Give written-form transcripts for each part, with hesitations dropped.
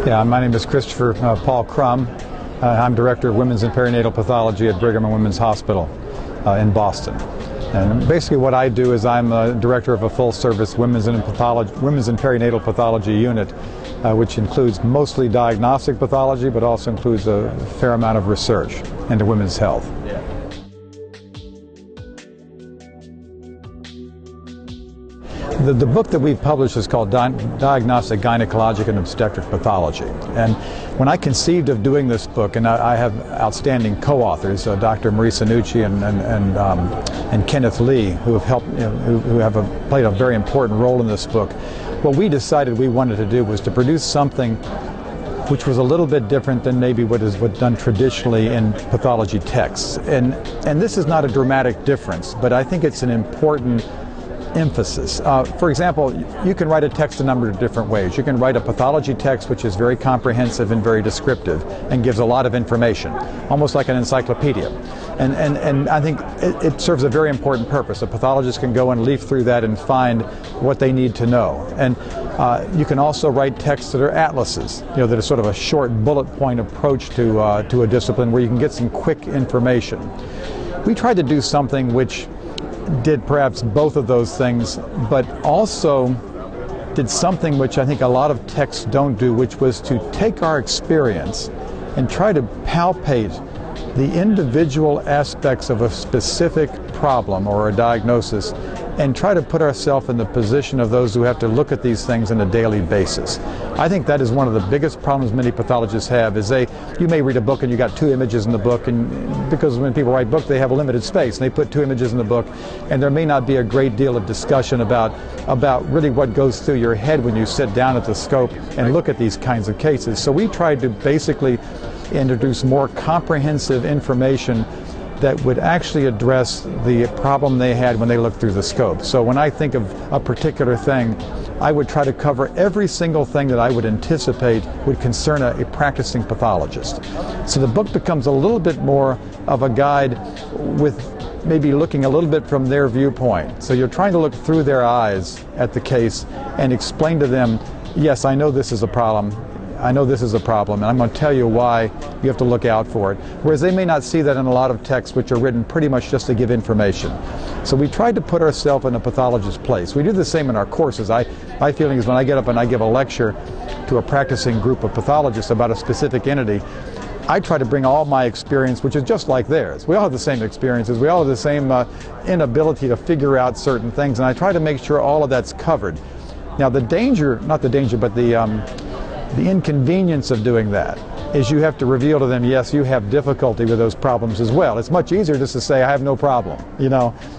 Yeah, my name is Christopher Paul Crum. I'm Director of Women's and Perinatal Pathology at Brigham and Women's Hospital in Boston. And basically what I do is I'm a director of a full-service women's and perinatal pathology unit, which includes mostly diagnostic pathology, but also includes a fair amount of research into women's health. The book that we've published is called Diagnostic Gynecologic and Obstetric Pathology. And when I conceived of doing this book, and I have outstanding co-authors, Dr. Marie Sanucci and Kenneth Lee, who have helped, who have played a very important role in this book, what we decided we wanted to do was to produce something which was a little bit different than maybe what's done traditionally in pathology texts. And this is not a dramatic difference, but I think it's an important emphasis. For example, you can write a text a number of different ways. You can write a pathology text which is very comprehensive and very descriptive and gives a lot of information, almost like an encyclopedia. And I think it serves a very important purpose. A pathologist can go and leaf through that and find what they need to know. And you can also write texts that are atlases, that are sort of a short bullet point approach to a discipline where you can get some quick information. We tried to do something which did perhaps both of those things, but also did something which I think a lot of texts don't do, which was to take our experience and try to palpate the individual aspects of a specific problem or a diagnosis and try to put ourselves in the position of those who have to look at these things on a daily basis. I think that is one of the biggest problems many pathologists have, is you may read a book and you got 2 images in the book, and because when people write books they have a limited space and they put 2 images in the book, and there may not be a great deal of discussion about really what goes through your head when you sit down at the scope and look at these kinds of cases. So we tried to basically introduce more comprehensive information that would actually address the problem they had when they looked through the scope. So when I think of a particular thing, I would try to cover every single thing that I would anticipate would concern a practicing pathologist. So the book becomes a little bit more of a guide with maybe looking a little bit from their viewpoint. So you're trying to look through their eyes at the case and explain to them, yes, I know this is a problem. I know this is a problem, and I'm going to tell you why you have to look out for it. Whereas they may not see that in a lot of texts which are written pretty much just to give information. So we tried to put ourselves in a pathologist's place. We do the same in our courses. My feeling is when I get up and I give a lecture to a practicing group of pathologists about a specific entity, I try to bring all my experience, which is just like theirs. We all have the same experiences. We all have the same inability to figure out certain things, and I try to make sure all of that's covered. Now the danger, not the danger, but the inconvenience of doing that is you have to reveal to them, yes, you have difficulty with those problems as well. It's much easier just to say, I have no problem,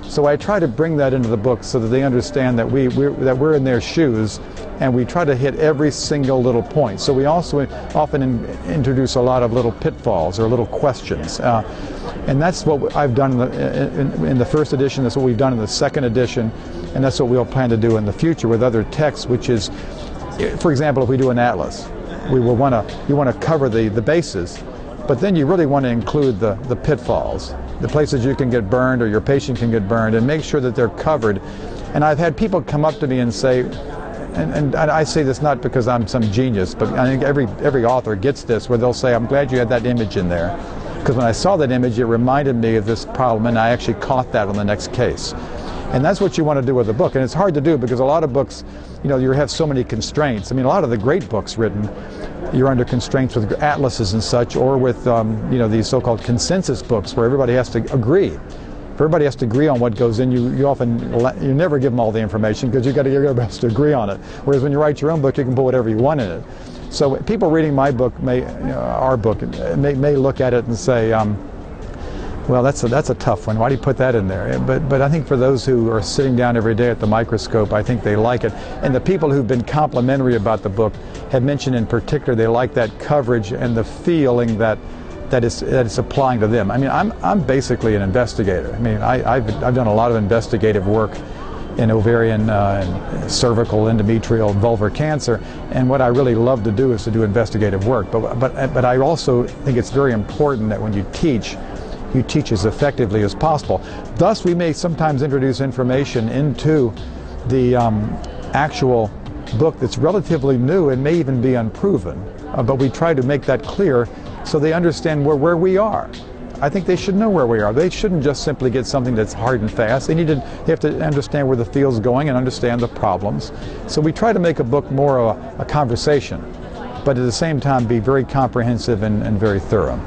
So I try to bring that into the book so that they understand that we're in their shoes, and we try to hit every single little point. So we also often introduce a lot of little pitfalls or little questions. And that's what I've done in the first edition, that's what we've done in the second edition, and that's what we'll plan to do in the future with other texts, which is, for example, if we do an atlas, you want to cover the bases, but then you really want to include the pitfalls, the places you can get burned or your patient can get burned, and make sure that they're covered. And I've had people come up to me and say, and I say this not because I'm some genius, but I think every author gets this, where they'll say, I'm glad you had that image in there, because when I saw that image it reminded me of this problem, and I actually caught that on the next case. And that's what you want to do with a book. And it's hard to do because a lot of books, you have so many constraints. I mean, a lot of the great books written, you're under constraints with atlases and such, or with, these so-called consensus books where everybody has to agree. If everybody has to agree on what goes in, you never give them all the information because you've got to get everybody to agree on it. Whereas when you write your own book, you can put whatever you want in it. So people reading my book, our book, may look at it and say, well, that's a tough one. Why do you put that in there? But I think for those who are sitting down every day at the microscope, I think they like it. And the people who've been complimentary about the book have mentioned in particular they like that coverage and the feeling that it's applying to them. I mean, I'm basically an investigator. I mean, I've done a lot of investigative work in ovarian, and cervical, endometrial, vulvar cancer, and what I really love to do is to do investigative work. But I also think it's very important that when you teach as effectively as possible. Thus, we may sometimes introduce information into the actual book that's relatively new and may even be unproven, but we try to make that clear so they understand where we are. I think they should know where we are. They shouldn't just simply get something that's hard and fast. They have to understand where the field's going and understand the problems. So we try to make a book more of a conversation, but at the same time be very comprehensive and very thorough.